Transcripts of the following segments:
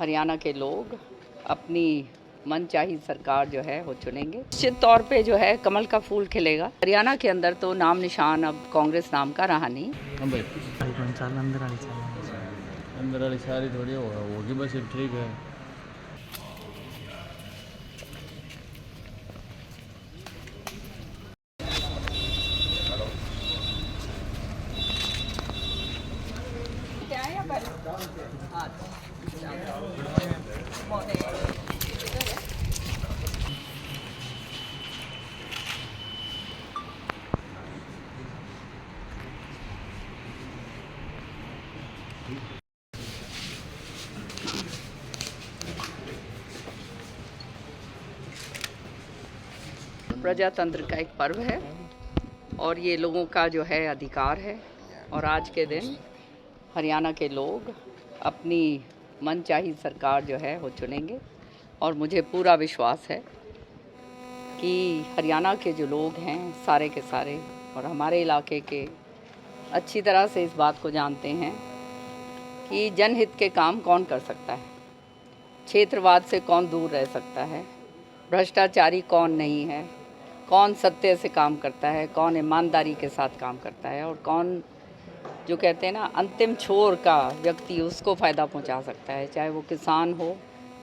हरियाणा के लोग अपनी मनचाही सरकार जो है वो चुनेंगे। निश्चित तौर पे जो है कमल का फूल खिलेगा। हरियाणा के अंदर तो नाम निशान अब कांग्रेस नाम का रहा नहीं। अंदर वाली सारी थोड़ी होगी बस ठीक है। प्रजातंत्र का एक पर्व है और ये लोगों का जो है अधिकार है और आज के दिन हरियाणा के लोग अपनी मनचाही सरकार जो है वो चुनेंगे और मुझे पूरा विश्वास है कि हरियाणा के जो लोग हैं सारे के सारे और हमारे इलाके के अच्छी तरह से इस बात को जानते हैं कि जनहित के काम कौन कर सकता है, क्षेत्रवाद से कौन दूर रह सकता है, भ्रष्टाचारी कौन नहीं है, कौन सत्य से काम करता है, कौन ईमानदारी के साथ काम करता है और कौन जो कहते हैं ना अंतिम छोर का व्यक्ति उसको फ़ायदा पहुंचा सकता है, चाहे वो किसान हो,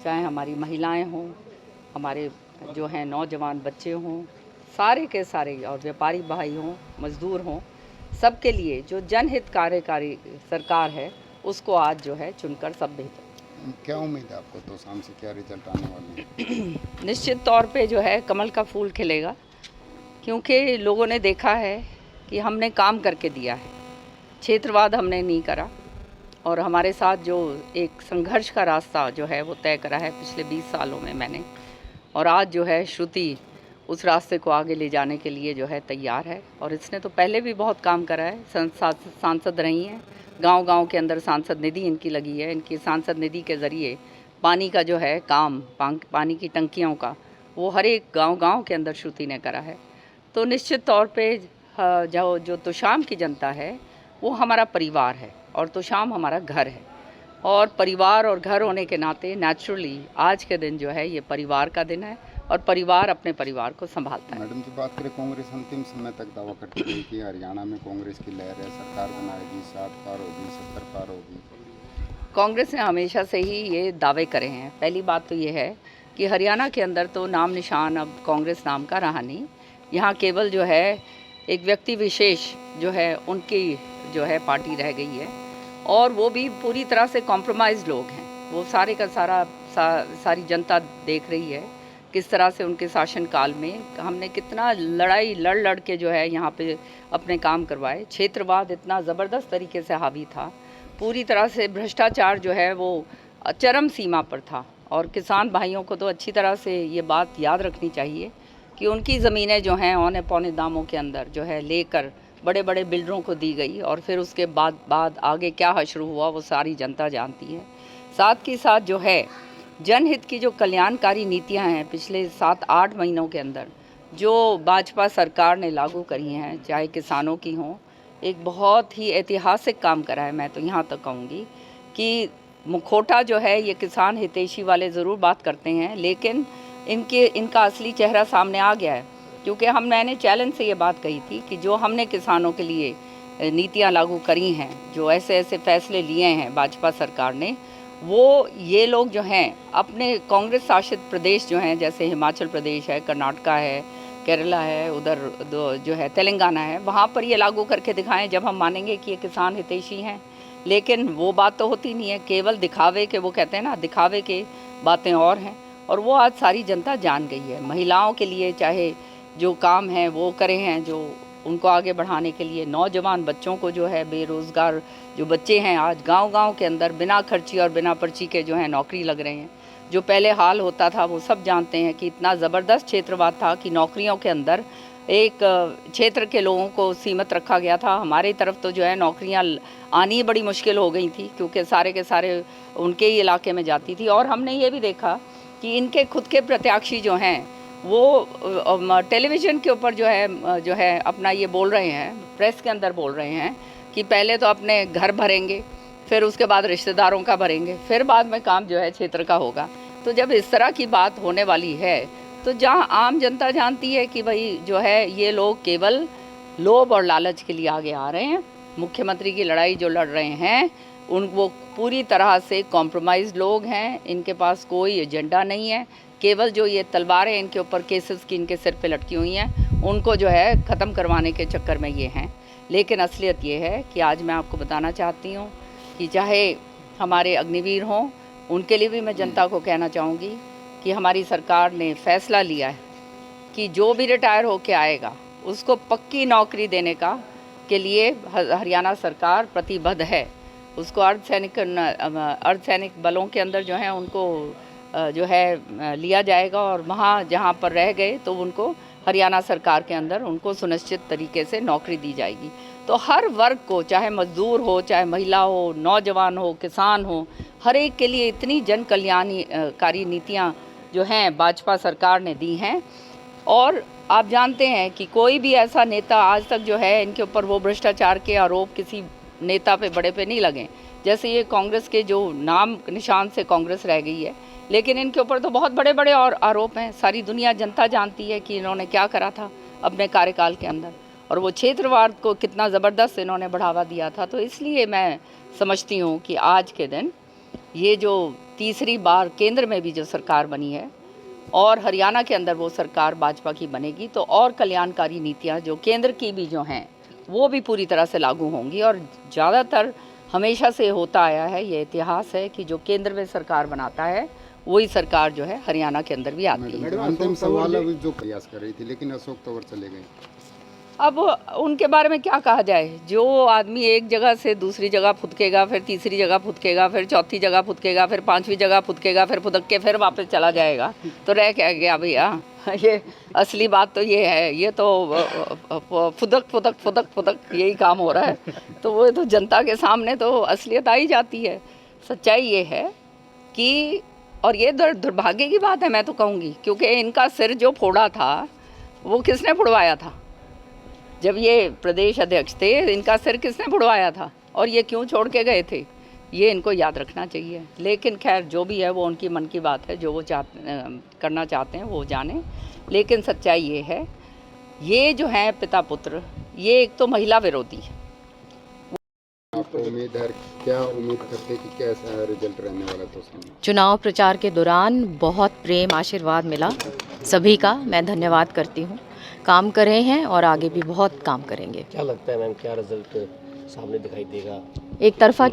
चाहे हमारी महिलाएं हों, हमारे जो हैं नौजवान बच्चे हों, सारे के सारे और व्यापारी भाई हों, मज़दूर हों, सबके लिए जो जनहित कार्यकारी सरकार है उसको आज जो है चुनकर सब बेहतर। क्या उम्मीद है आपको तो शाम से क्या रिजल्ट आने वाले हैं? निश्चित तौर पे जो है कमल का फूल खिलेगा, क्योंकि लोगों ने देखा है कि हमने काम करके दिया है, क्षेत्रवाद हमने नहीं करा और हमारे साथ जो एक संघर्ष का रास्ता जो है वो तय करा है पिछले 20 सालों में मैंने, और आज जो है श्रुति उस रास्ते को आगे ले जाने के लिए जो है तैयार है। और इसने तो पहले भी बहुत काम करा है, सांसद रही हैं, गांव-गांव के अंदर सांसद निधि इनकी लगी है। इनकी सांसद निधि के ज़रिए पानी का जो है काम, पानी की टंकियों का, वो हर एक गांव-गांव के अंदर श्रुति ने करा है। तो निश्चित तौर पे जो तोशाम की जनता है वो हमारा परिवार है और तोशाम हमारा घर है और परिवार और घर होने के नाते नेचुरली आज के दिन जो है ये परिवार का दिन है और परिवार अपने परिवार को संभालता है। मैडम जी बात करें, कांग्रेस अंतिम समय तक दावा करती रही कि हरियाणा में कांग्रेस की लहर है, सरकार बनाएगी, 60 पार होगी, 70 पार होगी। कांग्रेस ने हमेशा से ही ये दावे करे हैं। पहली बात तो ये है कि हरियाणा के अंदर तो नाम निशान अब कांग्रेस नाम का रहा नहीं। यहाँ केवल जो है एक व्यक्ति विशेष जो है उनकी जो है पार्टी रह गई है और वो भी पूरी तरह से कॉम्प्रोमाइज़ लोग हैं। वो सारे का सारी जनता देख रही है किस तरह से उनके शासनकाल में हमने कितना लड़ाई लड़ के जो है यहाँ पे अपने काम करवाए। क्षेत्रवाद इतना ज़बरदस्त तरीके से हावी था, पूरी तरह से भ्रष्टाचार जो है वो चरम सीमा पर था और किसान भाइयों को तो अच्छी तरह से ये बात याद रखनी चाहिए कि उनकी ज़मीनें जो हैं औने पौने दामों के अंदर जो है लेकर बड़े बड़े बिल्डरों को दी गई और फिर उसके बाद आगे क्या हश्र हुआ वो सारी जनता जानती है। साथ ही साथ जो है जनहित की जो कल्याणकारी नीतियां हैं पिछले 7-8 महीनों के अंदर जो भाजपा सरकार ने लागू करी हैं, चाहे किसानों की हों, एक बहुत ही ऐतिहासिक काम करा है। मैं तो यहाँ तक कहूँगी कि मुखौटा जो है ये किसान हितैषी वाले ज़रूर बात करते हैं, लेकिन इनका असली चेहरा सामने आ गया है, क्योंकि मैंने चैलेंज से ये बात कही थी कि जो हमने किसानों के लिए नीतियाँ लागू करी हैं, जो ऐसे ऐसे फैसले लिए हैं भाजपा सरकार ने, वो ये लोग जो हैं अपने कांग्रेस शासित प्रदेश जो हैं जैसे हिमाचल प्रदेश है, कर्नाटका है, केरला है, उधर जो है तेलंगाना है, वहाँ पर ये लागू करके दिखाएं, जब हम मानेंगे कि ये किसान हितैषी हैं। लेकिन वो बात तो होती नहीं है, केवल दिखावे के, वो कहते हैं ना दिखावे के बातें और हैं और वो आज सारी जनता जान गई है। महिलाओं के लिए चाहे जो काम है वो करे हैं, जो उनको आगे बढ़ाने के लिए, नौजवान बच्चों को जो है बेरोज़गार जो बच्चे हैं आज गांव-गांव के अंदर बिना खर्ची और बिना पर्ची के जो है नौकरी लग रहे हैं। जो पहले हाल होता था वो सब जानते हैं कि इतना ज़बरदस्त क्षेत्रवाद था कि नौकरियों के अंदर एक क्षेत्र के लोगों को सीमित रखा गया था। हमारी तरफ तो जो है नौकरियां आनी बड़ी मुश्किल हो गई थी क्योंकि सारे के सारे उनके ही इलाके में जाती थी। और हमने ये भी देखा कि इनके खुद के प्रत्याशी जो हैं वो टेलीविज़न के ऊपर जो है अपना ये बोल रहे हैं, प्रेस के अंदर बोल रहे हैं कि पहले तो अपने घर भरेंगे, फिर उसके बाद रिश्तेदारों का भरेंगे, फिर बाद में काम जो है क्षेत्र का होगा। तो जब इस तरह की बात होने वाली है तो जहाँ आम जनता जानती है कि भाई जो है ये लोग केवल लोभ और लालच के लिए आगे आ रहे हैं, मुख्यमंत्री की लड़ाई जो लड़ रहे हैं वो पूरी तरह से कॉम्प्रोमाइज़ लोग हैं, इनके पास कोई एजेंडा नहीं है, केवल जो ये तलवारें इनके ऊपर केसेस की इनके सिर पे लटकी हुई हैं उनको जो है ख़त्म करवाने के चक्कर में ये हैं। लेकिन असलियत ये है कि आज मैं आपको बताना चाहती हूँ कि चाहे हमारे अग्निवीर हों, उनके लिए भी मैं जनता को कहना चाहूँगी कि हमारी सरकार ने फैसला लिया है कि जो भी रिटायर होके आएगा उसको पक्की नौकरी देने का के लिए हरियाणा सरकार प्रतिबद्ध है। उसको अर्धसैनिक बलों के अंदर जो है उनको जो है लिया जाएगा और वहाँ जहाँ पर रह गए तो उनको हरियाणा सरकार के अंदर उनको सुनिश्चित तरीके से नौकरी दी जाएगी। तो हर वर्ग को, चाहे मजदूर हो, चाहे महिला हो, नौजवान हो, किसान हो, हर एक के लिए इतनी जन कल्याणकारी नीतियाँ जो हैं भाजपा सरकार ने दी हैं। और आप जानते हैं कि कोई भी ऐसा नेता आज तक जो है इनके ऊपर वो भ्रष्टाचार के आरोप किसी नेता पे बड़े पे नहीं लगे। जैसे ये कांग्रेस के जो नाम निशान से कांग्रेस रह गई है, लेकिन इनके ऊपर तो बहुत बड़े बड़े और आरोप हैं। सारी दुनिया जनता जानती है कि इन्होंने क्या करा था अपने कार्यकाल के अंदर, और वो क्षेत्रवाद को कितना ज़बरदस्त इन्होंने बढ़ावा दिया था। तो इसलिए मैं समझती हूँ कि आज के दिन ये जो तीसरी बार केंद्र में भी जो सरकार बनी है और हरियाणा के अंदर वो सरकार भाजपा की बनेगी, तो और कल्याणकारी नीतियाँ जो केंद्र की भी जो हैं वो भी पूरी तरह से लागू होंगी। और ज़्यादातर हमेशा से होता आया है, ये इतिहास है कि जो केंद्र में सरकार बनाता है वही सरकार जो है हरियाणा के अंदर भी आती है। अंतिम सवाल अभी जो प्रयास कर रही थी लेकिन अशोक तंवर चले गए, अब उनके बारे में क्या कहा जाए। जो आदमी एक जगह से दूसरी जगह फुदकेगा, फिर तीसरी जगह फुदकेगा, फिर चौथी जगह फुदकेगा, फिर पांचवी जगह फुदकेगा, फिर फुदक के फिर वापस चला जाएगा, तो रह क्या गया भैया। ये असली बात तो ये है, ये तो फुदक फुदक फुदक फुदक यही काम हो रहा है। तो वो तो जनता के सामने तो असलियत आई जाती है। सच्चाई ये है कि, और ये दुर्भाग्य की बात है मैं तो कहूँगी, क्योंकि इनका सिर जो फोड़ा था वो किसने फुड़वाया था? जब ये प्रदेश अध्यक्ष थे इनका सिर किसने फुड़वाया था और ये क्यों छोड़ के गए थे, ये इनको याद रखना चाहिए। लेकिन खैर जो भी है वो उनकी मन की बात है, जो वो करना चाहते हैं वो जाने। लेकिन सच्चाई ये है, ये जो है पिता पुत्र, ये एक तो महिला विरोधी है। आपको उम्मीद है, क्या उम्मीद करते कि कैसा रिजल्ट रहने वाला? तो चुनाव प्रचार के दौरान बहुत प्रेम आशीर्वाद मिला सभी का, मैं धन्यवाद करती हूँ। काम कर रहे हैं और आगे भी बहुत काम करेंगे। क्या लगता है मैम, क्या रिजल्ट सामने दिखाई देगा? एक तरफा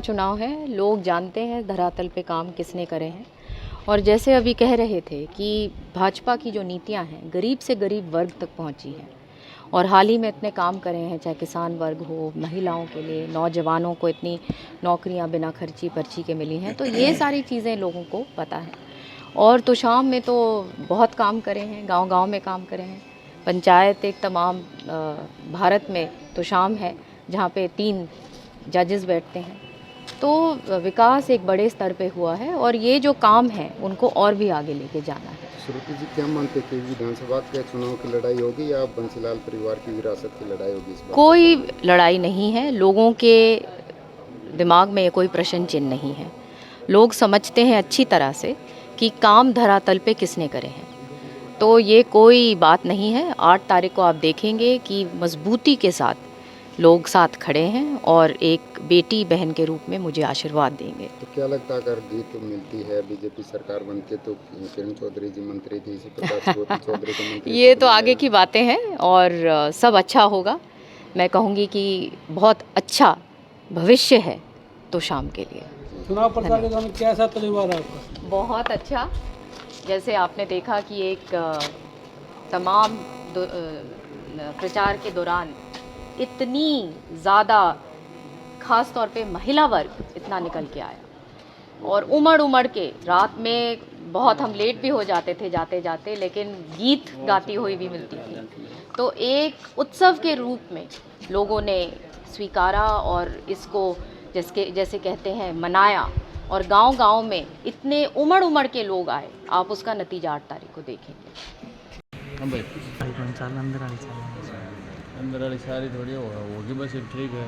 चुनाव है, लोग जानते हैं धरातल पे काम किसने करे हैं। और जैसे अभी कह रहे थे कि भाजपा की जो नीतियां हैं गरीब से गरीब वर्ग तक पहुंची हैं, और हाल ही में इतने काम करे हैं, चाहे किसान वर्ग हो, महिलाओं के लिए, नौजवानों को इतनी नौकरियां बिना खर्ची पर्ची के मिली हैं, तो ये सारी चीज़ें लोगों को पता है। और तोशाम में तो बहुत काम करे हैं, गांव-गांव में काम करे हैं। पंचायत एक तमाम भारत में तोशाम है जहां पे 3 जजेस बैठते हैं। तो विकास एक बड़े स्तर पे हुआ है और ये जो काम है उनको और भी आगे लेके जाना है। श्रुति जी, क्या मानते हैं कि विधानसभा के चुनाव की लड़ाई होगी या बंसीलाल परिवार की विरासत की लड़ाई होगी इस बार? कोई लड़ाई नहीं है, लोगों के दिमाग में कोई प्रश्न चिन्ह नहीं है। लोग समझते हैं अच्छी तरह से कि काम धरातल पे किसने करे हैं, तो ये कोई बात नहीं है। 8 तारीख को आप देखेंगे कि मजबूती के साथ लोग साथ खड़े हैं और एक बेटी बहन के रूप में मुझे आशीर्वाद देंगे। तो क्या लगता है अगर जीत मिलती है, बीजेपी सरकार बनती है, तो किरण चौधरी जी मंत्री थी, इसी प्रकार ज्योति चौधरी को मंत्री ये तो आगे की बातें हैं और सब अच्छा होगा। मैं कहूँगी कि बहुत अच्छा भविष्य है तोशाम के लिए। चुनाव प्रचार के दौरान कैसा तजुर्बा रहा आपका? बहुत अच्छा। जैसे आपने देखा कि एक तमाम प्रचार के दौरान इतनी ज़्यादा, ख़ास तौर पे महिला वर्ग इतना निकल के आया और उमड़ के रात में बहुत हम लेट भी हो जाते थे जाते जाते, लेकिन गीत गाती हुई भी मिलती थी। तो एक उत्सव के रूप में लोगों ने स्वीकारा और इसको जैसे कहते हैं मनाया, और गांव-गांव में इतने उमड़ के लोग आए। आप उसका नतीजा 8 तारीख को देखेंगे। हम भाई अंदर वाली सारी थोड़ी होगी, बस ठीक है।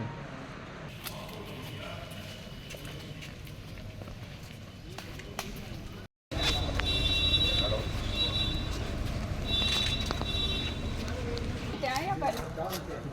अच्छा